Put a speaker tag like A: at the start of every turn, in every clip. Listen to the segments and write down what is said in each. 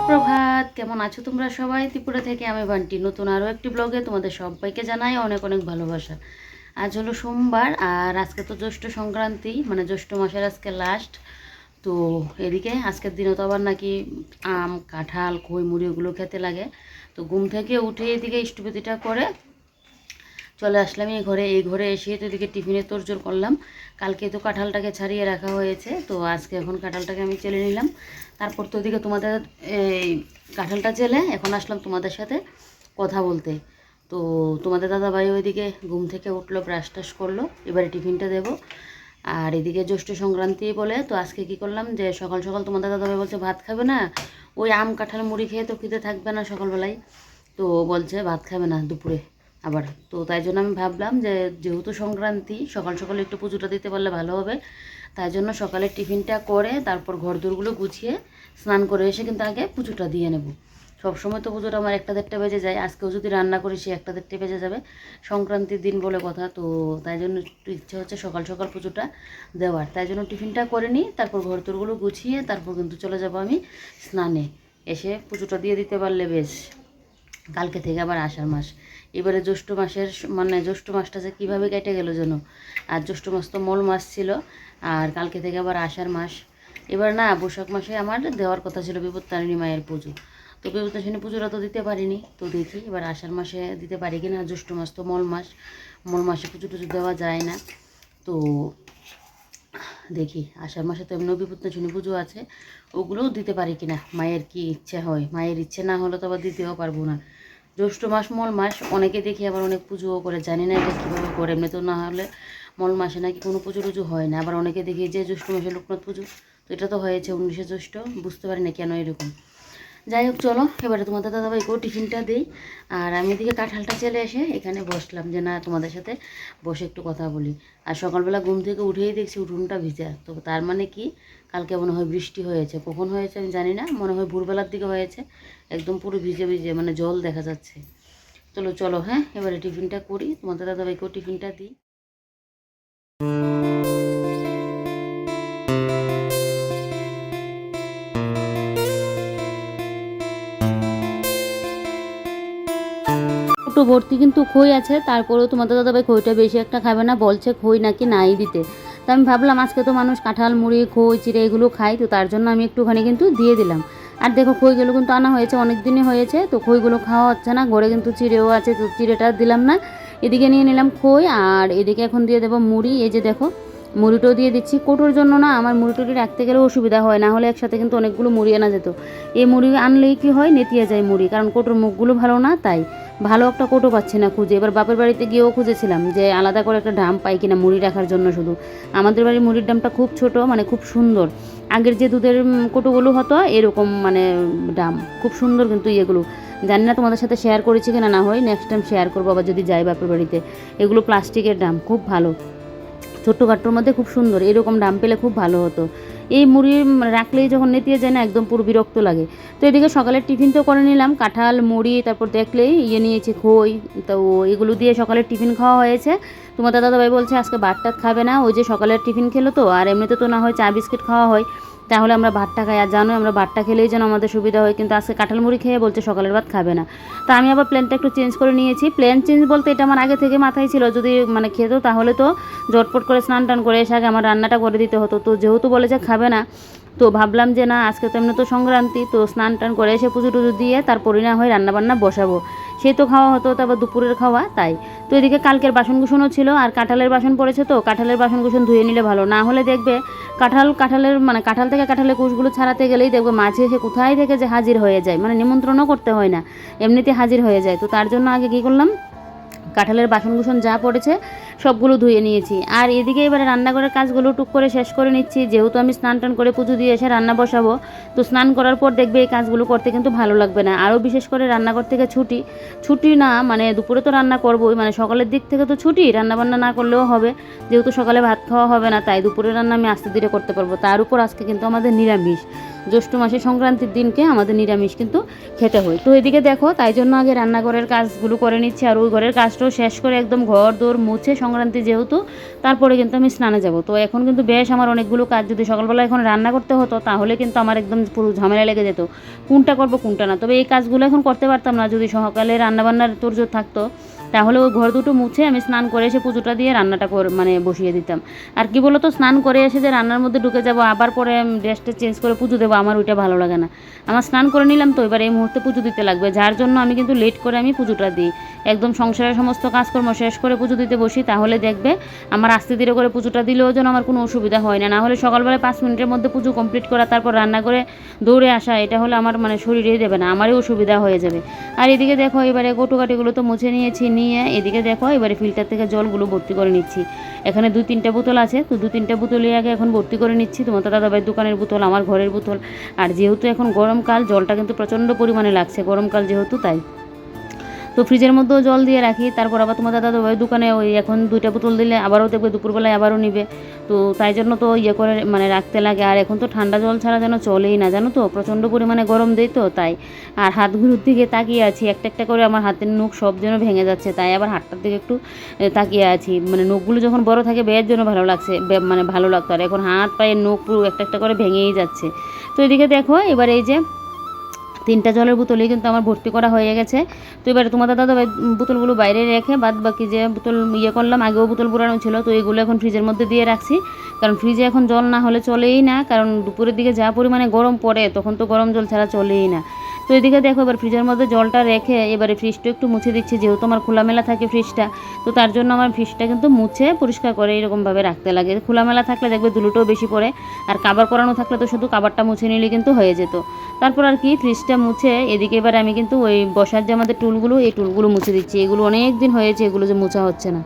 A: সুপ্রভাত, কেমন আছো তোমরা সবাই? ত্রিপুরা থেকে আমি বান্টি নতুন আরও একটি ব্লগে তোমাদের সবাইকে জানাই অনেক অনেক ভালোবাসা। আজ হলো সোমবার আর আজকে তো জ্যৈষ্ঠ সংক্রান্তি, মানে জ্যৈষ্ঠ মাসের আজকে লাস্ট। তো এদিকে আজকের দিনে তো আবার নাকি আম, কাঁঠাল, খই, মুড়ি ওগুলো খেতে লাগে। তো ঘুম থেকে উঠে এদিকে ইষ্টপতিটা করে চলে আসলাম এই ঘরে এসে তো এদিকে টিফিনে তোড়জোড় করলাম। কালকে তো কাঁঠালটাকে ছাড়িয়ে রাখা হয়েছে, তো আজকে এখন কাঁঠালটাকে আমি চেলে নিলাম। তারপর তো ওদিকে তোমাদের এই কাঁঠালটা চেলে এখন আসলাম তোমাদের সাথে কথা বলতে। তো তোমাদের দাদাভাই ওইদিকে ঘুম থেকে উঠলো, ব্রাশ টাশ করলো, এবারে টিফিনটা দেবো। আর এদিকে জ্যৈষ্ঠ সংক্রান্তি বলে তো আজকে কি করলাম যে সকাল সকাল তোমাদের দাদাভাই বলছে ভাত খাবে না, ওই আম কাঁঠাল মুড়ি খেয়ে তো খিদে থাকবে না সকালবেলায়, তো বলছে ভাত খাবে না দুপুরে আবার। তো তাই জন্য আমি ভাবলাম যে যেহেতু সংক্রান্তি সকাল সকালে একটু পুজোটা দিতে পারলে ভালো হবে। তাই জন্য সকালে টিফিনটা করে তারপর ঘরদোরগুলো গুছিয়ে স্নান করে এসে কিন্তু আগে পুজোটা দিয়ে নেব। সবসময় তো পুজোটা আমার 1-1:30 বেজে যায়, আজকেও যদি রান্না করি সে 1:30 বেজে যাবে, সংক্রান্তির দিন বলে কথা। তো তাই জন্য একটু ইচ্ছে হচ্ছে সকাল সকাল পুজোটা দেওয়ার, তাই জন্য টিফিনটা করে নিই, তারপর ঘরদোরগুলো গুছিয়ে তারপর কিন্তু চলে যাব আমি স্নানে। এসে পুজোটা দিয়ে দিতে পারলে বেশ। কালকে থেকে আবার আষাঢ় মাস, এবারে জ্যৈষ্ঠ মাসের মানে জ্যৈষ্ঠ মাসটা যে কীভাবে কেটে গেল যেন। আর জ্যৈষ্ঠ মাস তো মল মাস ছিল, আর কালকে থেকে আবার আষাঢ় মাস। এবার না বৈশাখ মাসে আমার দেওয়ার কথা ছিল বিপত্তারিণী মায়ের পুজো, তো বিপত্তারিণী পুজোটা তো দিতে পারিনি। তো দেখি এবার আষাঢ় মাসে দিতে পারি কি না। জ্যৈষ্ঠ মাস তো মল মাস, মল মাসে পুজো টুজো দেওয়া যায় না। তো দেখি আষাঢ় মাসে তো এমনিও বিপত্তারিণী পুজো আছে, ওগুলোও দিতে পারি কি না, মায়ের কি ইচ্ছে হয়। মায়ের ইচ্ছে না হলে তো আবার দিতেও পারবো না। জ্যৈষ্ঠ মাস মল মাস, অনেকে দেখি আবার অনেক পুজোও করে, জানি না এটা কীভাবে করে। এমনি তো না হলে মল মাসে নাকি কোনো পুজো টুজো হয় না। আবার অনেকে দেখি যে জ্যৈষ্ঠ মাসে লোকনাথ পুজো, তো এটা তো হয়েছে 19শে জ্যৈষ্ঠ, বুঝতে পারি না কেন এরকম। যাই হোক চলো এবারে তোমাদের দাদাভাইকেও টিফিনটা দিই। আর আমি এদিকে কাঁঠালটা চলে এসে এখানে বসলাম যে না তোমাদের সাথে বসে একটু কথা বলি। আর সকালবেলা ঘুম থেকে উঠেই দেখছি উঠোনটা ভিজা, তো তার মানে কি কালকে মনে হয় বৃষ্টি হয়েছে। কখন হয়েছে আমি জানি না, মনে হয় ভোরবেলার দিকে হয়েছে, একদম পুরো ভিজে ভিজে মানে জল দেখা যাচ্ছে। চলো চলো হ্যাঁ এবারে টিফিনটা করি, তোমাদের দাদাভাইকেও টিফিনটা দিই। দুটো ভর্তি কিন্তু খই আছে, তারপরেও তোমাদের দাদাভাই খইটা বেশি একটা খাবে না, বলছে খই নাকি নাই দিতে। তো আমি ভাবলাম আজকে তো মানুষ কাঁঠাল মুড়ি খই চিড়ে এগুলো খায়, তো তার জন্য আমি একটুখানি কিন্তু দিয়ে দিলাম। আর দেখো খইগুলো কিন্তু আনা হয়েছে, অনেক দিনই হয়েছে, তো খইগুলো খাওয়া হচ্ছে না। ঘরে কিন্তু চিড়েও আছে, তো চিড়েটা দিলাম না। এদিকে নিয়ে নিলাম খই, আর এদিকে এখন দিয়ে দেবো মুড়ি। এই যে দেখো মুড়িটাও দিয়ে দিচ্ছি। কোটোর জন্য না আমার মুড়ি টুড়ি রাখতে গেলেও অসুবিধা হয়, না হলে একসাথে কিন্তু অনেকগুলো মুড়ি আনা যেত। এই মুড়ি আনলেই কি হয়, নেতিয়ে যায় মুড়ি, কারণ কোটোর মুখগুলো ভালো না, তাই ভালো একটা কোটো পাচ্ছি না খুঁজে। এবার বাপের বাড়িতে গিয়েও খুঁজেছিলাম যে আলাদা করে একটা ড্রাম পাই কিনা মুড়ি রাখার জন্য শুধু। আমাদের বাড়ির মুড়ির ড্রামটা খুব ছোট, মানে খুব সুন্দর। আগের যে দুধের কোটোগুলো হতো এরকম মানে ড্রাম খুব সুন্দর, কিন্তু ইয়েগুলো জানি না তোমাদের সাথে শেয়ার করেছি কিনা, না হয় নেক্সট টাইম শেয়ার করবো আবার যদি যাই বাপের বাড়িতে। এগুলো প্লাস্টিকের ড্রাম, খুব ভালো, ছোট্টখাট্টোর মধ্যে খুব সুন্দর, এরকম দাম পেলে খুব ভালো হতো। এই মুড়ি রাখলেই যখন নেতিয়ে যায় না একদম পুরো বিরক্ত লাগে। তো এদিকে সকালের টিফিন তো করে নিলাম, কাঁঠাল মুড়ি, তারপর দেখলেই নিয়েছি খই। তো এগুলো দিয়ে সকালের টিফিন খাওয়া হয়েছে। তোমার দাদাভাই বলছে আজকে ভাত টাত খাবে না, ওই যে সকালের টিফিন খেলো তো, আর এমনিতে তো না হয় চা বিস্কিট খাওয়া হয়, তাহলে আমরা ভাতটা খাই। আর জানো আমরা ভাতটা খেলেই যেন আমাদের সুবিধা হয়, কিন্তু আজকে কাঁঠাল মুড়ি খেয়ে বলছে সকালের ভাত খাবে না। তো আমি আবার প্ল্যানটা একটু চেঞ্জ করে নিয়েছি। প্ল্যান চেঞ্জ বলতে এটা আমার আগে থেকে মাথায় ছিল, যদি মানে খেতো তাহলে তো ঝটপট করে স্নান টান করে এসে আগে আমার রান্নাটা করে দিতে হতো। তো যেহেতু বলে যে খাবে না, তো ভাবলাম যে না আজকে তো এমনি তো সংক্রান্তি, তো স্নান টান করে এসে পুজো টুজো দিয়ে তারপরে না হয় রান্নাবান্না বসাবো, সে তো খাওয়া হতো, তারপর দুপুরের খাওয়া তাই। তো এদিকে কালকের বাসনকুসনও ছিল, আর কাঁঠালের বাসন পড়েছে, তো কাঁঠালের বাসনকুসন ধুয়ে নিলে ভালো, না হলে দেখবে কাঁঠালের মানে কাঁঠাল থেকে কাঁঠালের কুশগুলো ছাড়াতে গেলেই দেখবে মাঝে এসে কোথায় থেকে যে হাজির হয়ে যায়, মানে নিমন্ত্রণও করতে হয় না, এমনিতে হাজির হয়ে যায়। তো তার জন্য আগে কী করলাম, কাঁঠালের বাসনকুসন যা পড়েছে সবগুলো ধুয়ে নিয়েছি। আর এদিকে এবারে রান্নাঘরের কাজগুলো টুক করে শেষ করে নিচ্ছি, যেহেতু আমি স্নান টান করে পুজো দিয়ে এসে রান্না বসাবো। তো স্নান করার পর দেখবে এই কাজগুলো করতে কিন্তু ভালো লাগবে না, আরও বিশেষ করে রান্নাঘর থেকে ছুটি না, মানে দুপুরে তো রান্না করবোই, মানে সকালের দিক থেকে তো ছুটি, রান্নাবান্না না করলেও হবে, যেহেতু সকালে ভাত খাওয়া হবে না, তাই দুপুরে রান্না আমি আস্তে ধীরে করতে পারবো। তার উপর আজকে কিন্তু আমাদের নিরামিষ, জ্যৈষ্ঠ মাসে সংক্রান্তির দিনকে আমাদের নিরামিষ কিন্তু খেতে হয়। তো এদিকে দেখো তাই জন্য আগে রান্নাঘরের কাজগুলো করে নিচ্ছি, আর ওই ঘরের কাজটাও শেষ করে একদম ঘর দৌড় মুছে সংক্রান্তি যেহেতু, তারপরে কিন্তু আমি স্নানে যাব। তো এখন কিন্তু বেশ আমার অনেকগুলো কাজ, যদি সকালবেলা এখন রান্না করতে হতো তাহলে কিন্তু আমার একদম পুরো ঝামেলা লেগে যেত, কোনটা করবো কোনটা না। তবে এই কাজগুলো এখন করতে পারতাম না যদি সকালে রান্নাবান্নার তোড়জোড় থাকতো, তাহলে ওই ঘর দুটো মুছে আমি স্নান করে এসে পুজোটা দিয়ে রান্নাটা মানে বসিয়ে দিতাম। আর কি বলতো, স্নান করে এসে যে রান্নার মধ্যে ঢুকে যাব আবার পরে ড্রেসটা চেঞ্জ করে পুজো দেবো, আমার ওইটা ভালো লাগে না। আমার স্নান করে নিলাম তো এবার এই মুহূর্তে পুজো দিতে লাগবে, যার জন্য আমি কিন্তু লেট করে আমি পুজোটা দিই। একদম সংসারের সমস্ত কাজকর্ম শেষ করে পুজো দিতে বসি, তাহলে দেখবে আমার আস্তে ধীরে করে পুজোটা দিলেও যেন আমার কোনো অসুবিধা হয় না। না হলে সকালবেলায় 5 মিনিটের মধ্যে পুজো কমপ্লিট করা, তারপর রান্না করে দৌড়ে আসা, এটা হলে আমার মানে শরীরেই দেবে না, আমারই অসুবিধা হয়ে যাবে। আর এদিকে দেখো এবারে কটুকাটিগুলো তো মুছে নিয়েছি, নিয়ে এদিকে দেখো এবারে ফিল্টার থেকে জলগুলো ভর্তি করে নিচ্ছি। এখানে 2-3টা বোতল আছে, তো 2-3টা বোতলই আগে এখন ভর্তি করে নিচ্ছি। তোমার দাদাভাইয়ের দোকানের বোতল, আমার ঘরের বোতল। আর যেহেতু এখন গরমকাল, জলটা কিন্তু প্রচণ্ড পরিমাণে লাগছে, গরমকাল যেহেতু তাই। তো ফ্রিজের মধ্যেও জল দিয়ে রাখি, তারপর আবার তোমার দাদাভাই দোকানে ওই এখন 2টা বোতল দিলে আবারও দেখবে দুপুরবেলায় আবারও নিবে, তো তাই জন্য তো ইয়ে করে মানে রাখতে লাগে। আর এখন তো ঠান্ডা জল ছাড়া যেন চলেই না, জানো তো প্রচণ্ড পরিমাণে গরম দেয় তো তাই। আর হাতগুলোর দিকে তাকিয়ে আছি, একটা একটা করে আমার হাতের নখ সব যেন ভেঙে যাচ্ছে, তাই আবার হাতটার দিকে একটু তাকিয়ে আছি। মানে নখগুলো যখন বড় থাকে বেয়ের জন্য ভালো লাগছে, মানে ভালো লাগতো, আর এখন হাত পায়ের নখ পুরো একটা একটা করে ভেঙেই যাচ্ছে। তো এদিকে দেখো এবার এই যে 3টা জলের বোতলেই কিন্তু আমার ভর্তি করা হয়ে গেছে। তো এবারে তোমাদের দাদা বোতলগুলো বাইরে রেখে বাদ বাকি যে বোতল ইয়ে করলাম, আগেও বোতল পুরানো ছিল, তো এগুলো এখন ফ্রিজের মধ্যে দিয়ে রাখছি, কারণ ফ্রিজে এখন জল না হলে চলেই না, কারণ দুপুরের দিকে যা পরিমাণে গরম পড়ে তখন তো গরম জল ছাড়া চলেই না। তো এদিকে দেখো এবার ফ্রিজের মধ্যে জলটা রেখে এবারে ফ্রিজটা একটু মুছে দিচ্ছি, যেহেতু আমার খোলামেলা থাকে ফ্রিজটা, তো তার জন্য আমার ফ্রিজটা কিন্তু মুছে পরিষ্কার করে এরকমভাবে রাখতে লাগে। খোলামেলা থাকলে দেখবে ধুলোটাও বেশি পড়ে, আর কাবার করানো থাকলে তো শুধু কাবারটা মুছে নিলে কিন্তু হয়ে যেত। তারপর আর কি ফ্রিজটা মুছে এদিকে এবার আমি কিন্তু ওই বসার যে আমাদের টুলগুলো, এই টুলগুলো মুছে দিচ্ছি। এগুলো অনেক দিন হয়েছে, এগুলো যে মোছা হচ্ছে না।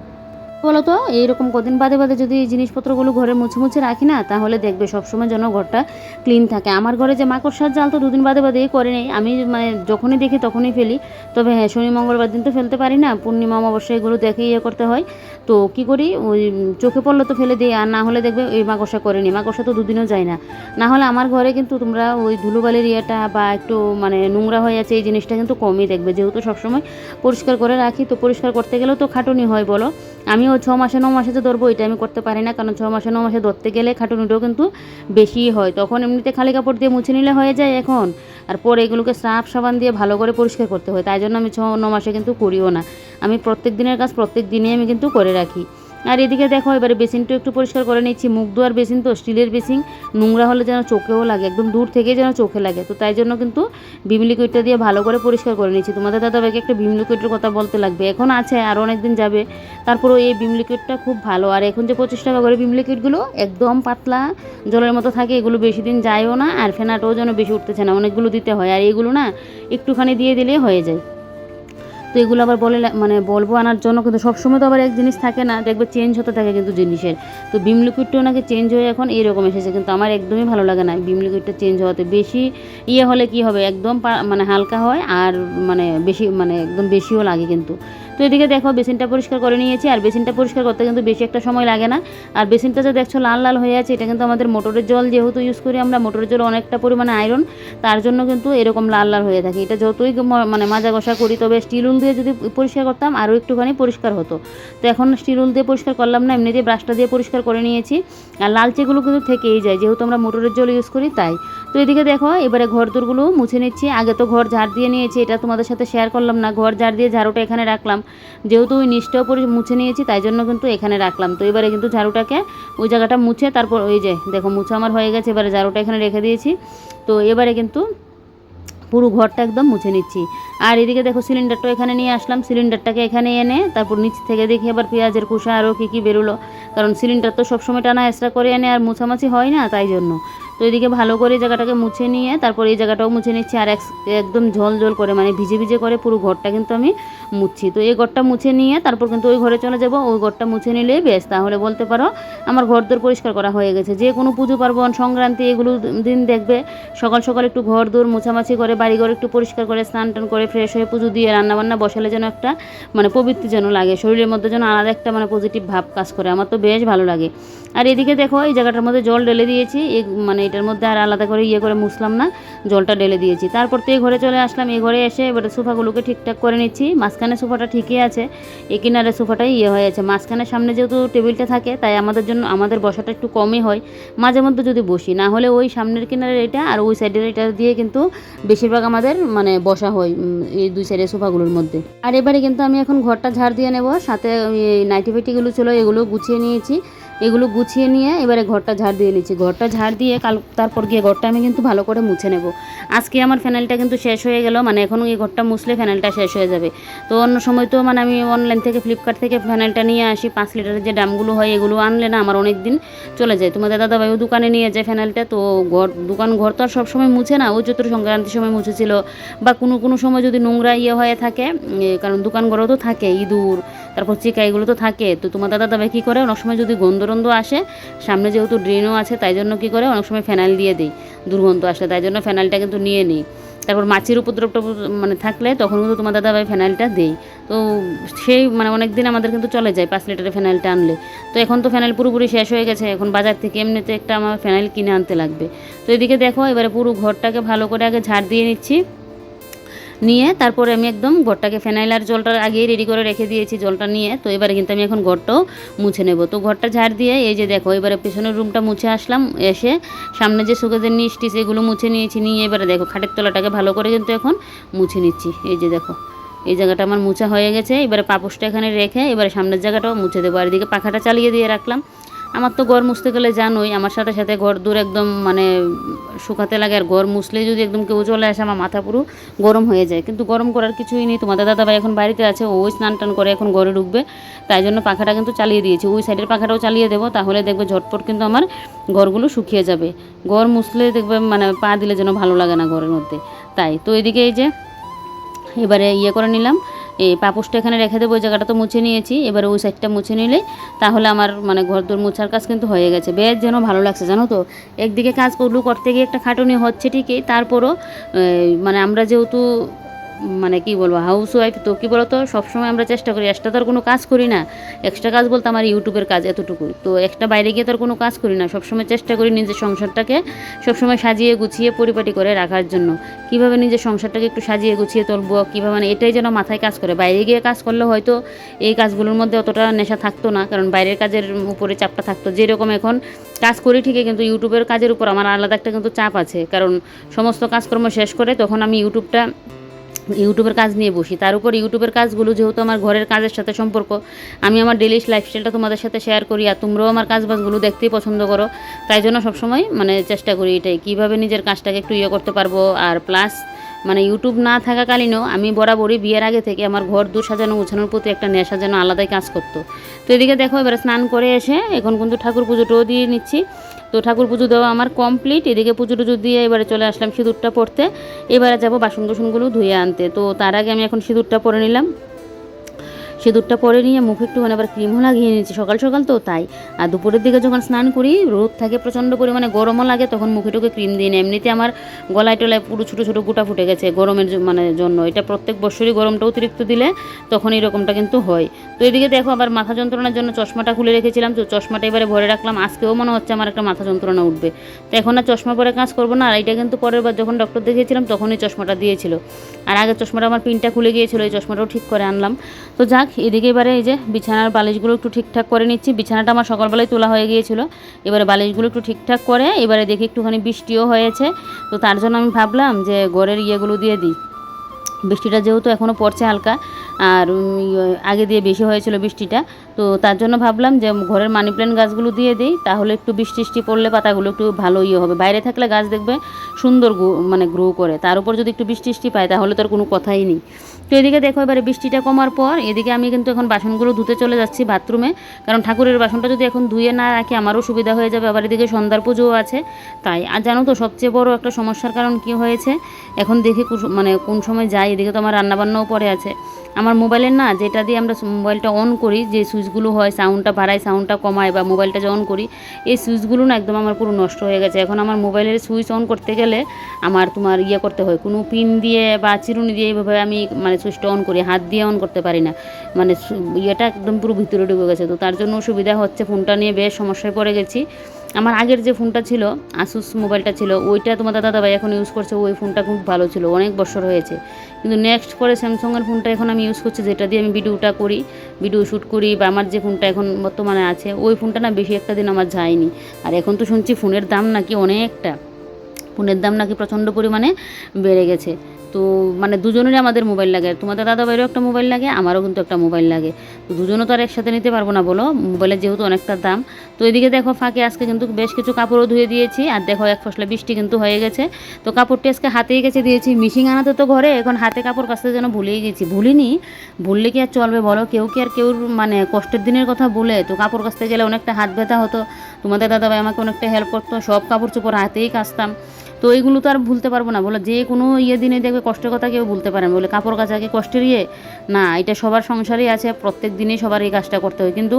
A: বলো তো এইরকম কদিন বাদে বাদে যদি এই জিনিসপত্রগুলো ঘরে মুছে মুছে রাখি না, তাহলে দেখবে সবসময় যেন ঘরটা ক্লিন থাকে। আমার ঘরে যে মাকড়সার জাল তো 2 দিন বাদে বাদে করে নেই, আমি মানে যখনই দেখি তখনই ফেলি। তবে হ্যাঁ, শনি মঙ্গলবার দিন তো ফেলতে পারি না, পূর্ণিমা অমাবস্যা এগুলো দেখে ইয়ে করতে হয়। তো কী করি, ওই চোখে পড়লে তো ফেলে দিই, আর না হলে দেখবে ওই মাকড়সা করে নিই, মাকড়সা তো 2 দিনও যায় না। না হলে আমার ঘরে কিন্তু তোমরা ওই ধুলোবালির ইয়েটা বা একটু মানে নোংরা হয়ে আছে এই জিনিসটা কিন্তু কমই দেখবে, যেহেতু সবসময় পরিষ্কার করে রাখি। তো পরিষ্কার করতে গেলেও তো খাটুনি হয় বলো, আমিও 6 মাসে 9 মাসে যে ধরবো এটা আমি করতে পারি না, কারণ 6 মাসে 9 মাসে ধরতে গেলে খাটুনিটাও কিন্তু বেশি হয়। তখন এমনিতে খালি কাপড় দিয়ে মুছে নিলে হয়ে যায় এখন, আর পরে এগুলোকে সার্ফ সাবান দিয়ে ভালো করে পরিষ্কার করতে হয়, তাই জন্য আমি 6-9 মাসে কিন্তু করিও না। আমি প্রত্যেক দিনের কাজ প্রত্যেক দিনই আমি কিন্তু করে রাখি। আর এদিকে দেখো এবারে বেসিনটা একটু পরিষ্কার করে নিচ্ছি, মুখ ধোয়ার বেসিন তো, স্টিলের বেসিন, নোংরা হলে যেন চোখেও লাগে, একদম দূর থেকে যেন চোখে লাগে। তো তাই জন্য কিন্তু ভিম লিকুইডটা দিয়ে ভালো করে পরিষ্কার করে নিচ্ছি। তোমাদের দাদাভাইকে একটা ভিম লিকুইডের কথা বলতে লাগবে, এখন আছে আর অনেক দিন যাবে, তারপরেও এই ভিম লিকুইডটা খুব ভালো। আর এখন যে 25 টাকা করে ভিম লিকুইডগুলো একদম পাতলা জলের মতো থাকে, এগুলো বেশি দিন যায়ও না, আর ফেনাটাও যেন বেশি উঠতেছে না, অনেকগুলো দিতে হয়, আর এইগুলো না একটুখানি দিয়ে দিলেই হয়ে যায়। তো এগুলো আবার মানে বলবো আনার জন্য, কিন্তু সবসময় তো আবার এক জিনিস থাকে না, দেখবে চেঞ্জ হতে থাকে কিন্তু জিনিসের। তো ভিম লিকুইডটাও নাকি চেঞ্জ হয়ে এখন এইরকম এসেছে, কিন্তু আমার একদমই ভালো লাগে না ভিম লিকুইডটা চেঞ্জ হওয়াতে। বেশি ইয়ে হলে কি হবে, একদম মানে হালকা হয়, আর মানে বেশি মানে একদম বেশিও লাগে কিন্তু। তো এদিকে দেখো বেসিনটা পরিষ্কার করে নিয়েছি, আর বেসিনটা পরিষ্কার করতে কিন্তু বেশি একটা সময় লাগে না। আর বেসিনটা যে দেখছো লাল লাল হয়ে আছে, এটা কিন্তু আমাদের মোটরের জল যেহেতু ইউজ করি আমরা, মোটরের জল অনেকটা পরিমাণে আয়রন, তার জন্য কিন্তু এরকম লাল লাল হয়ে থাকে। এটা যতই মানে মাজা ঘষা করি, তবে স্টিল উল দিয়ে যদি পরিষ্কার করতাম আরও একটুখানি পরিষ্কার হতো। তো এখন স্টিল উল দিয়ে পরিষ্কার করলাম না, এমনি দিয়ে ব্রাশটা দিয়ে পরিষ্কার করে নিয়েছি। আর লালচেগুলো কিন্তু থেকেই যায়, যেহেতু আমরা মোটরের জল ইউজ করি তাই। তো এদিকে দেখো এবারে ঘর দোরগুলো মুছে নিচ্ছি। আগে তো ঘর ঝাড় দিয়ে নিয়েছি, এটা তোমাদের সাথে শেয়ার করলাম না। ঘর ঝাড় দিয়ে ঝাড়ুটা এখানে রাখলাম, যেহেতু ওই নিচটাও মুছে নিয়েছি তাই জন্য কিন্তু এখানে রাখলাম। তো এবারে কিন্তু ঝাড়ুটাকে ওই জায়গাটা মুছে, তারপর ওই যে দেখো মুছে আমার হয়ে গেছে, এবারে ঝাড়ুটা এখানে রেখে দিয়েছি। তো এবারে কিন্তু পুরো ঘরটা একদম মুছে নিচ্ছি। আর এদিকে দেখো সিলিন্ডারটা এখানে নিয়ে আসলাম, সিলিন্ডারটাকে এখানে এনে তারপর নিচ থেকে দেখি আবার পেঁয়াজের খোসা আরও কী বেরোলো, কারণ সিলিন্ডার তো সবসময় টানা এক্সট্রা করে এনে আর মুছামাছি হয় না, তাই জন্য। তো এদিকে ভালো করে এই জায়গাটাকে মুছে নিয়ে তারপর এই জায়গাটাও মুছে নিচ্ছি, আর একদম ঝোল ঝোল করে মানে ভিজে ভিজে করে পুরো ঘরটা কিন্তু আমি মুছছি। তো এই ঘরটা মুছে নিয়ে তারপর কিন্তু ওই ঘরে চলে যাব, ওই ঘরটা মুছে নিলেই বেশ, তাহলে বলতে পারো আমার ঘর দোর পরিষ্কার করা হয়ে গেছে। যে কোনো পুজো পার্বণ সংক্রান্তি এগুলো দিন দেখবে সকাল সকাল একটু ঘর দোর মোছামাছি করে বাড়িঘর একটু পরিষ্কার করে স্নান টান করে ফ্রেশ হয়ে পুজো দিয়ে রান্নাবান্না বসালে যেন একটা মানে পবিত্র যেন লাগে, শরীরের মধ্যে যেন আলাদা একটা মানে পজিটিভ ভাব কাজ করে, আমার তো বেশ ভালো লাগে। আর এদিকে দেখো এই জায়গাটার মধ্যে জল ঢেলে দিয়েছি, মানে এটার মধ্যে আর আলাদা করে ইয়ে করে মুছলাম না, জলটা ঢেলে দিয়েছি। তারপর তো এই ঘরে চলে আসলাম। এই ঘরে এসে এবারে সোফাগুলোকে ঠিকঠাক করে নিচ্ছি। মাঝখানে সোফাটা ঠিকই আছে, এই কিনারে সোফাটাই ইয়ে হয়ে আছে। মাঝখানের সামনে যেহেতু টেবিলটা থাকে তাই আমাদের জন্য আমাদের বসাটা একটু কমই হয় মাঝে মধ্যে যদি বসি, না হলে ওই সামনের কিনারে এটা আর ওই সাইডের এটা দিয়ে কিন্তু বেশিরভাগ আমাদের মানে বসা হয় এই দুই সাইডের সোফাগুলোর মধ্যে। আর এবারে কিন্তু আমি এখন ঘরটা ঝাড় দিয়ে নেব, সাথে নাইটি ফাইটিগুলো ছিল এগুলো গুছিয়ে নিয়েছি। এগুলো গুছিয়ে নিয়ে এবারে ঘরটা ঝাড় দিয়ে নিচ্ছি। ঘরটা ঝাড় দিয়ে তারপর গিয়ে ঘরটা আমি কিন্তু ভালো করে মুছে নেব। আজকে আমার ফ্যানেলটা কিন্তু শেষ হয়ে গেল, মানে এখন এই ঘরটা মুছলে ফ্যানেলটা শেষ হয়ে যাবে। তো অন্য সময় তো মানে আমি অনলাইন থেকে ফ্লিপকার্ট থেকে ফ্যানেলটা নিয়ে আসি, 5 লিটারের যে ড্রামগুলো হয় এগুলো আনলে না আমার অনেক দিন চলে যায়। তোমাদের দাদাভাইও দোকানে নিয়ে যায় ফ্যানেলটা, তো ঘর তো আর সবসময় মুছে না, ওই চতুর সংক্রান্তির সময় মুছেছিল বা কোনো সময় যদি নোংরা ইয়ে হয়ে থাকে, কারণ দোকান ঘরেও তো থাকে ইঁদুর, তারপর চিকা এগুলো তো থাকে। তো তোমার দাদাভাই কী করে, অনেক সময় যদি গন্ধ আসে, সামনে যেহেতু ড্রেনও আছে তাই জন্য কী করে অনেক সময় ফ্যানাইল দিয়ে দিই, দুর্গন্ধ আসলে তাই জন্য ফ্যানাইলটা কিন্তু নিয়ে নিই। তারপর মাছির উপদ্রবটা মানে থাকলে তখন কিন্তু তোমার দাদাভাই ফ্যানাইলটা দেই। তো সেই মানে অনেক দিন আমাদের কিন্তু চলে যায় 5 লিটারের ফ্যানাইলটা আনলে। তো এখন তো ফ্যানাইল পুরোপুরি শেষ হয়ে গেছে, এখন বাজার থেকে এমনিতে একটা আমার ফ্যানাইল কিনে আনতে লাগবে। তো এদিকে দেখো এবারে পুরো ঘরটাকে ভালো করে আগে ঝাড় দিয়ে নিচ্ছি, নিয়ে তারপরে আমি একদম ঘরটাকে ফেনাইল আর জলটা আগেই রেডি করে রেখে দিয়েছি জলটা নিয়ে। তো এবারে কিন্তু আমি এখন ঘরটাও মুছে নেব। তো ঘরটা ঝাড় দিয়ে এই যে দেখো এবারে পেছনের রুমটা মুছে আসলাম, এসে সামনে যে সুগেদের নিচটিস এগুলো মুছে নিয়েছি, নিয়ে এবারে দেখো খাটের তলাটাকে ভালো করে কিন্তু এখন মুছে নিচ্ছি। এই যে দেখো এই জায়গাটা আমার মুছা হয়ে গেছে। এবারে পাপোশটা এখানে রেখে এবারে সামনের জায়গাটাও মুছে দেবো। আর এদিকে পাখাটা চালিয়ে দিয়ে রাখলাম। আমার তো ঘর মুছতে গেলে জানোই আমার সাথে সাথে ঘর দূর একদম মানে শুকাতে লাগে, আর ঘর মুছলেই যদি একদম কেউ চলে আসে আমার মাথা পুরো গরম হয়ে যায়। কিন্তু গরম করার কিছুই নেই, তোমাদের দাদাভাই এখন বাড়িতে আছে, ওই স্নান টান করে এখন ঘরে ঢুকবে, তাই জন্য পাখাটা কিন্তু চালিয়ে দিয়েছি। ওই সাইডের পাখাটাও চালিয়ে দেবো, তাহলে দেখবে ঝটপট কিন্তু আমার ঘরগুলো শুকিয়ে যাবে। ঘর মুছলে দেখবে মানে পা দিলে যেন ভালো লাগে না ঘরের মধ্যে, তাই। তো এদিকে এই যে এবারে ইয়ে করে নিলাম, এই পাপোশটা এখানে রেখে দেবো, ওই জায়গাটা তো মুছে নিয়েছি। এবারে ওই সাইডটা মুছে নিলে তাহলে আমার মানে ঘর দোর মোছার কাজ কিন্তু হয়ে গেছে। বেশ যেন ভালো লাগছে জানো তো, একদিকে কাজগুলো করতে গিয়ে একটা খাটুনি হচ্ছে ঠিকই, তারপরও মানে আমরা যেহেতু মানে কি বলবো হাউস ওয়াইফ, তো কী বলতো সবসময় আমরা চেষ্টা করি, এক্সট্রা তো আর কোনো কাজ করি না। এক্সট্রা কাজ বলতে আমার ইউটিউবের কাজ এতটুকুই, তো একটা বাইরে গিয়ে তো আর কোনো কাজ করি না। সবসময় চেষ্টা করি নিজের সংসারটাকে সবসময় সাজিয়ে গুছিয়ে পরিপাটি করে রাখার জন্য। কীভাবে নিজের সংসারটাকে একটু সাজিয়ে গুছিয়ে তুলবো, কীভাবে মানে এটাই যেন মাথায় কাজ করে। বাইরে গিয়ে কাজ করলে হয়তো এই কাজগুলোর মধ্যে অতটা নেশা থাকতো না, কারণ বাইরের কাজের উপরে চাপটা থাকতো। যেরকম এখন কাজ করি ঠিকই, কিন্তু ইউটিউবের কাজের উপর আমার আলাদা একটা কিন্তু চাপ আছে, কারণ সমস্ত কাজকর্ম শেষ করে তখন আমি ইউটিউবের কাজ নিয়ে বসি। তার উপর ইউটিউবের কাজগুলো যেহেতু আমার ঘরের কাজের সাথে সম্পর্ক, আমি আমার ডেলি লাইফস্টাইলটা তোমাদের সাথে শেয়ার করি, আর তোমরাও আমার কাজবাজগুলো দেখতেই পছন্দ করো, তাই জন্য সবসময় মানে চেষ্টা করি এটাই কীভাবে নিজের কাজটাকে একটু ইয়ে করতে পারবো। আর প্লাস মানে ইউটিউব না থাকাকালীনও আমি বরাবরই বিয়ের আগে থেকে আমার ঘর দূর সাজানো গোছানোর প্রতি একটা নেশা যেন আলাদাই কাজ করতো। তো এদিকে দেখো এবারে স্নান করে এসে এখন কিন্তু ঠাকুর পুজোটাও দিয়ে নিচ্ছি। তো ঠাকুর পুজো দেওয়া আমার কমপ্লিট। এদিকে পুজো টুজো দিয়ে এবারে চলে আসলাম সিঁদুরটা পরতে। এবারে যাবো বাসন কোসনগুলো ধুয়ে আনতে। তো তার আগে আমি এখন সিঁদুরটা পরে নিলাম। সিঁদুরটা পরে নিয়ে মুখে একটুখানি আবার ক্রিমও লাগিয়ে নিয়েছি, সকাল সকাল তো তাই। আর দুপুরের দিকে যখন স্নান করি রোদ থাকে প্রচণ্ড পরিমাণে, গরমও লাগে, তখন মুখে টুকে ক্রিম দিই না। এমনিতে আমার গলায় টলায় পুরো ছোটো ছোটো গোটা ফুটে গেছে গরমের মানে জন্য। এটা প্রত্যেক বছরই গরমটা অতিরিক্ত দিলে তখন এরকমটা কিন্তু হয়। তো এদিকে দেখো আবার মাথা যন্ত্রণার জন্য চশমাটা খুলে রেখেছিলাম, তো চশমাটা এবারে ভরে রাখলাম। আজকেও মনে হচ্ছে আমার একটা মাথা যন্ত্রণা উঠবে, তো এখন আর চশমা পরে কাজ করবো না। আর এটা কিন্তু পরের বার যখন ডক্টর দেখিয়েছিলাম তখনই চশমাটা দিয়েছিল, আর আগের চশমাটা আমার পিনটা খুলে গিয়েছিলো, এই চশমাটাও ঠিক করে আনলাম। তো যাক, এদিকে এবারে এই যে বিছানার বালিশগুলো একটু ঠিকঠাক করে নিচ্ছি। বিছানাটা আমার সকালবেলায় তোলা হয়ে গিয়েছিল, এবারে বালিশগুলো একটু ঠিকঠাক করে এবারে দেখি একটুখানি বৃষ্টিও হয়েছে, তো তার জন্য আমি ভাবলাম যে ঘরের ইয়েগুলো দিয়ে দিই। বৃষ্টিটা যেহেতু এখনও পড়ছে হালকা, আর আগে দিয়ে বেশি হয়েছিল বৃষ্টিটা, তো তার জন্য ভাবলাম যে ঘরের মানি প্ল্যান্ট গাছগুলো দিয়ে দিই, তাহলে একটু বৃষ্টি পড়লে পাতাগুলো একটু ভালো ইয়ে হবে। বাইরে থাকলে গাছ দেখবে সুন্দর মানে গ্রো করে, তার উপর যদি একটু বৃষ্টি পায় তাহলে তো আর কোনো কথাই নেই। তো এদিকে দেখো এবারে বৃষ্টিটা কমার পর এদিকে আমি কিন্তু এখন বাসনগুলো ধুতে চলে যাচ্ছি বাথরুমে, কারণ ঠাকুরের বাসনটা যদি এখন ধুয়ে না রাখি আমারও সুবিধা হয়ে যাবে। আবার এদিকে সন্ধ্যার পুজোও আছে, তাই। আর জানো তো সবচেয়ে বড় একটা সমস্যার কারণ কি হয়েছে, এখন দেখি মানে কোন সময় যাই, এদিকে তো আমার রান্নাবান্নাও পড়ে আছে। আমার মোবাইলের না যেটা দিয়ে আমরা মোবাইলটা অন করি, যে সুইচগুলো হয় সাউন্ডটা বাড়ায় সাউন্ডটা কমায়, বা মোবাইলটা যে অন করি, এই সুইচগুলো না একদম আমার পুরো নষ্ট হয়ে গেছে। এখন আমার মোবাইলের সুইচ অন করতে গেলে আমার তোমার ইয়ে করতে হয়, কোনো পিন দিয়ে বা চিরুনি দিয়ে এইভাবে আমি মানে সুইচটা অন করি, হাত দিয়ে অন করতে পারি না, মানে ইয়েটা একদম পুরো ভিতরে ঢুকে গেছে। তো তার জন্য সুবিধা হচ্ছে, ফোনটা নিয়ে বেশ সমস্যায় পড়ে গেছি। আমার আগের যে ফোনটা ছিল, আসুস মোবাইলটা ছিল, ওইটা তোমাদের দাদাভাই এখন ইউজ করছে। ওই ফোনটা খুব ভালো ছিল, অনেক বছর হয়েছে। কিন্তু নেক্সট পরে স্যামসাংয়ের ফোনটা এখন আমি ইউজ করছি, যেটা দিয়ে আমি ভিডিওটা করি, ভিডিও শ্যুট করি। বা আমার যে ফোনটা এখন বর্তমানে আছে, ওই ফোনটা না বেশি একটা দিন আমার যায়নি। আর এখন তো শুনছি ফোনের দাম নাকি অনেকটা, ফোনের দাম নাকি প্রচণ্ড পরিমাণে বেড়ে গেছে। তো মানে দুজনেরই আমাদের মোবাইল লাগে, তোমাদের দাদাভাইয়েরও একটা মোবাইল লাগে, আমারও কিন্তু একটা মোবাইল লাগে। তো দুজনও তো আর একসাথে নিতে পারবো না বলো, মোবাইলের যেহেতু অনেকটা দাম। তো এদিকে দেখো ফাঁকে আজকে কিন্তু বেশ কিছু কাপড়ও ধুয়ে দিয়েছি। আর দেখো এক ফসলা বৃষ্টি কিন্তু হয়ে গেছে। তো কাপড়টি আজকে হাতেই গেছে দিয়েছি, মিশিং আনাতে তো ঘরে, এখন হাতে কাপড় কাচতে যেন ভুলেই গেছি। ভুলিনি, ভুললে কি আর চলবে বলো, কেউ কি আর কেউর মানে কষ্টের দিনের কথা বলে। তো কাপড় কাচতে গেলে অনেকটা হাত ব্যথা হতো, তোমাদের দাদাভাই আমাকে অনেকটা হেল্প করতো, সব কাপড় চোপড় হাতেই কাচতাম। তো এইগুলো তো আর ভুলতে পারবো না বলো, যে কোনো দিনে দেখবে কষ্টের কথা কেউ ভুলতে পারে না। বলে কাপড় কাচা কি কষ্টের না, এটা সবার সংসারেই আছে, প্রত্যেক দিনই সবার এই কাজটা করতে হয়। কিন্তু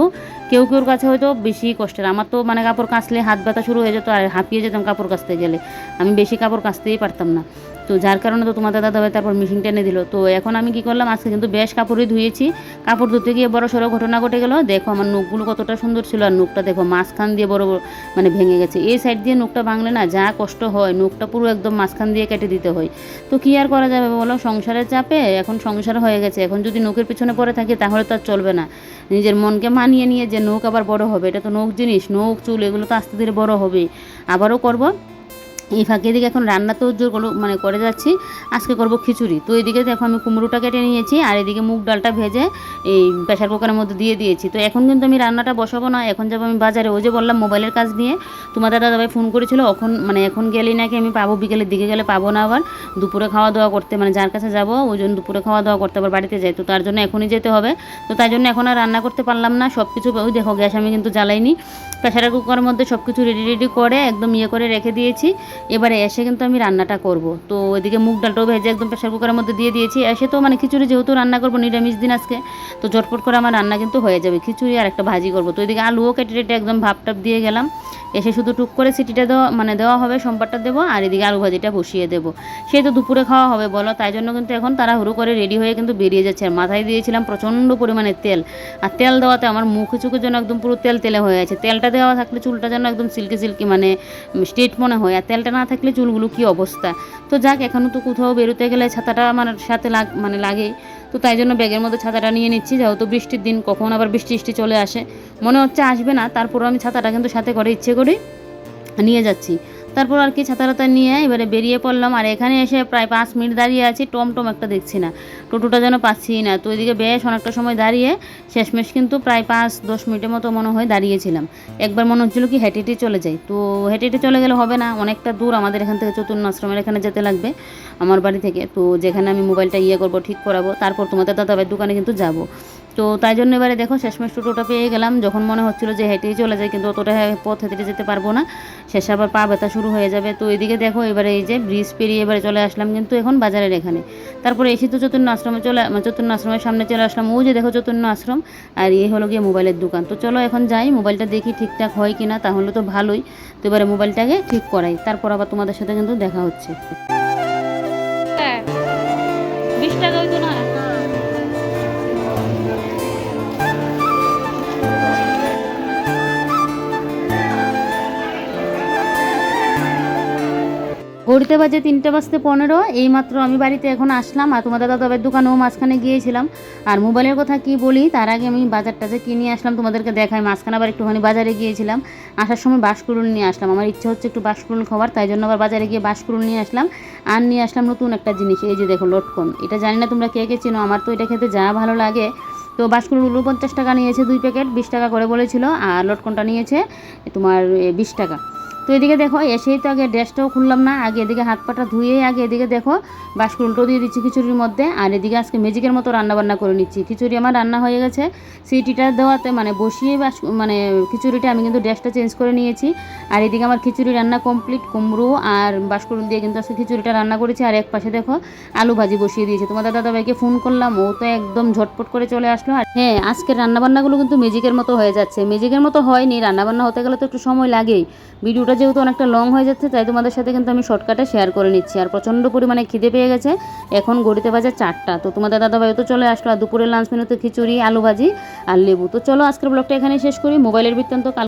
A: কেউ কেউর কাছে হয়তো বেশি কষ্টের। আমার তো মানে কাপড় কাচলে হাত ব্যথা শুরু হয়ে যেত, আর হাঁপিয়ে যেতাম কাপড় কাচতে গেলে, আমি বেশি কাপড় কাচতেই পারতাম না। তো যার কারণে তো তোমাদের দাদাভাই তারপর মেশিন টেনে দিল। তো এখন আমি কি করলাম, আজকে কিন্তু বেশ কাপড়ই ধুয়েছি। কাপড় ধুতে গিয়ে বড় সড়ো ঘটনা ঘটে গেল। দেখো আমার নখগুলো কতটা সুন্দর ছিল, আর নখটা দেখো মাঝখান দিয়ে বড় বড় মানে ভেঙে গেছে। এই সাইড দিয়ে নখটা ভাঙলে না যা কষ্ট হয়, নখটা পুরো একদম মাঝখান দিয়ে কেটে দিতে হয়। তো কী আর করা যাবে বলো, সংসারের চাপে এখন সংসার হয়ে গেছে। এখন যদি নখের পিছনে পড়ে থাকি তাহলে তো আর চলবে না। নিজের মনকে মানিয়ে নিয়ে যে নখ আবার বড় হবে, এটা তো নখ জিনিস, নখ চুল এগুলো তো আস্তে ধীরে বড় হবে, আবারও করব। এই ফাঁকে এদিকে এখন রান্না তো জোর মানে করে যাচ্ছি। আজকে করব খিচুড়ি। তো এদিকে দেখো আমি কুমড়োটা কেটে নিয়েছি, আর এদিকে মুগ ডালটা ভেজে এই প্রেশার কুকারের মধ্যে দিয়ে দিয়েছি। তো এখন কিন্তু আমি রান্নাটা বসাবো না, এখন যাবো আমি বাজারে। ওই যে বললাম মোবাইলের কাজ নিয়ে, তোমাদের দাদাভাই ফোন করেছিল, এখন গেলেই নাকি আমি পাবো, বিকেলের দিকে গেলে পাবো না। আবার দুপুরে খাওয়া দাওয়া করতে, মানে যার কাছে যাবো ওই জন্য দুপুরে খাওয়া দাওয়া করতে আবার বাড়িতে যাই। তো তার জন্য এখনই যেতে হবে। তো তাই জন্য এখন আর রান্না করতে পারলাম না। সব কিছু ওই দেখো গ্যাস আমি কিন্তু জ্বালাইনি, প্রেশার কুকারের মধ্যে সব কিছু রেডি করে একদম করে রেখে দিয়েছি। এবারে এসে কিন্তু আমি রান্নাটা করব। তো ওইদিকে মুগ ডালটাও ভেজে একদম প্রেশার কুকারের মধ্যে দিয়ে দিয়েছি। এসে তো মানে খিচুড়ি যেহেতু রান্না করবো, নিরামিষ দিন আজকে, তো ঝটপট করে আমার রান্না কিন্তু হয়ে যাবে। খিচুড়ি আর একটা ভাজি করব। তো ওইদিকে আলুও কেটে একদম ভাপটাপ দিয়ে গেলাম। এসে শুধু টুক করে সিটিটা দেওয়া হবে, সম্পারটা দেবো, আর এদিকে আলু ভাজিটা বসিয়ে দেবো। সেই তো দুপুরে খাওয়া হবে বলো, তাই জন্য কিন্তু এখন তাড়াহুড়ো করে রেডি হয়ে কিন্তু বেরিয়ে যাচ্ছে। আর মাথায় দিয়েছিলাম প্রচণ্ড পরিমাণে তেল, আর তেল দেওয়াতে আমার মুখে চুখের জন্য একদম পুরো তেলে হয়ে আছে। তেলটা দেওয়া থাকলে চুলটা যেন একদম সিল্কি মানে স্ট্রেট মনে হয়, আর তেলটা না থাকলে চুলগুলো কী অবস্থা। তো যাক, এখনও তো কোথাও বেরোতে গেলে ছাতাটা আমার সাথে লাগেই। তো তাই জন্য ব্যাগের মধ্যে ছাতাটা নিয়ে নিচ্ছি, যেহেতু বৃষ্টির দিন, কখন আবার বৃষ্টি চলে আসে, মনে হচ্ছে আসবে না, তারপরও আমি ছাতাটা কিন্তু সাথে করে ইচ্ছে করে নিয়ে যাচ্ছি। তারপর আর কি ছাতা নিয়ে এবারে বেরিয়ে পড়লাম। আর এখানে এসে প্রায় 5 মিনিট দাঁড়িয়ে আছি, টমটম একটা দেখছি না, টোটোটা যেন পাচ্ছি না। তো এদিকে বেশ অনেকটা সময় দাঁড়িয়ে শেষমেশ কিন্তু প্রায় 5-10 মিনিটের মতো মনে হয় দাঁড়িয়েছিলাম। একবার মনে হচ্ছিল কি হেঁটে চলে যাই। তো হেঁটে চলে গেলে হবে না, অনেকটা দূর আমাদের এখান থেকে চতুর্ণ আশ্রমের এখানে যেতে লাগবে আমার বাড়ি থেকে। তো যেখানে আমি মোবাইলটা করবো, ঠিক করাবো, তারপর তোমাদের দাদাভাইয়ের দোকানে কিন্তু যাব। তো তাই জন্য এবারে দেখো শেষমেশ টোটোটা পেয়ে গেলাম। যখন মনে হচ্ছিলো যে হেঁটেই চলে যায়, কিন্তু অতটা পথ হেঁটে যেতে পারবো না, শেষে আবার পা ব্যথা শুরু হয়ে যাবে। তো এদিকে দেখো এবারে এই যে ব্রিজ পেরিয়ে এবারে চলে আসলাম কিন্তু এখন বাজারের এখানে। তারপরে এসে তো চতুর্ণ আশ্রমের সামনে চলে আসলাম। ওই যে দেখো চতুর্ণ আশ্রম, আর এই হলো গিয়ে মোবাইলের দোকান। তো চলো এখন যাই, মোবাইলটা দেখি ঠিকঠাক হয় কি না, তাহলে তো ভালোই। তো এবারে মোবাইলটাকে ঠিক করাই, তারপর আবার তোমাদের সাথে কিন্তু দেখা হচ্ছে। 20 টাকা হইতো না। ঘড়িতে বাজে 3:15। এইমাত্র আমি বাড়িতে এখন আসলাম, আর তোমাদের দাদাভাইয়ের দোকানেও মাঝখানে গিয়েছিলাম। আর মোবাইলের কথা কি বলি, তার আগে আমি বাজারটা যে কিনে আসলাম তোমাদেরকে দেখাই। মাঝখানে আবার একটুখানি বাজারে গিয়েছিলাম, আসার সময় বাঁশকুড়ুল নিয়ে আসলাম। আমার ইচ্ছে হচ্ছে একটু বাঁশকুড়ুল খাবার, তাই জন্য আবার বাজারে গিয়ে বাঁশকুড়ুল নিয়ে আসলাম। আর নিয়ে আসলাম নতুন একটা জিনিস, এই যে দেখো লটকন। এটা জানি না তোমরা কে কে চিনো, আমার তো এটা খেতে যা ভালো লাগে। তো বাঁশকুড়ুল 49 টাকা নিয়েছে 2 প্যাকেট, 20 টাকা করে বলেছিল। আর লটকনটা নিয়েছে তোমার 20 টাকা। তো এদিকে দেখো এসেই তো আগে ড্রেসটাও খুললাম না, আগে এদিকে হাত পাটা ধুয়ে আগে এদিকে দেখো বাঁশকুড়ুলটাও দিয়ে দিচ্ছি খিচুড়ির মধ্যে। আর এদিকে আজকে ম্যাজিকের মতো রান্নাবান্না করে নিচ্ছি। খিচুড়ি আমার রান্না হয়ে গেছে, সিটিটা দেওয়াতে মানে বসিয়ে মানে খিচুড়িটা আমি কিন্তু ড্রেসটা চেঞ্জ করে নিয়েছি। আর এদিকে আমার খিচুড়ি রান্না কমপ্লিট, কুমড়ো আর বাঁশকুড়ুল দিয়ে কিন্তু আজকে খিচুড়িটা রান্না করেছি। আর এক পাশে দেখো আলু ভাজি বসিয়ে দিয়েছি। তোমাদের দাদাভাইকে ফোন করলাম, ও তো একদম ঝটপট করে চলে আসলো। আর হ্যাঁ, আজকের রান্নাবান্নাগুলো কিন্তু ম্যাজিকের মতো হয়ে যাচ্ছে। ম্যাজিকের মতো হয়নি, রান্নাবান্না হতে গেলে তো একটু সময় লাগেই। ভিডিওটা যেহেতু অনেকটা লং হয়ে যাচ্ছে, তাই তোমাদের সাথে কিন্তু আমি শর্টকাটে শেয়ার করে নিচ্ছি। আর প্রচণ্ড পরিমাণে খিদে পেয়ে গেছে, এখন ঘড়িতে বাজে 4টা। তো তোমাদের দাদাভাইও তো চলে আসলো। আর দুপুরের লাঞ্চ মেনুতে খিচুড়ি, আলু ভাজি আর লেবু। তো চলো আজকের ব্লগটা এখানেই শেষ করি। মোবাইলের বৃত্তান্ত কাল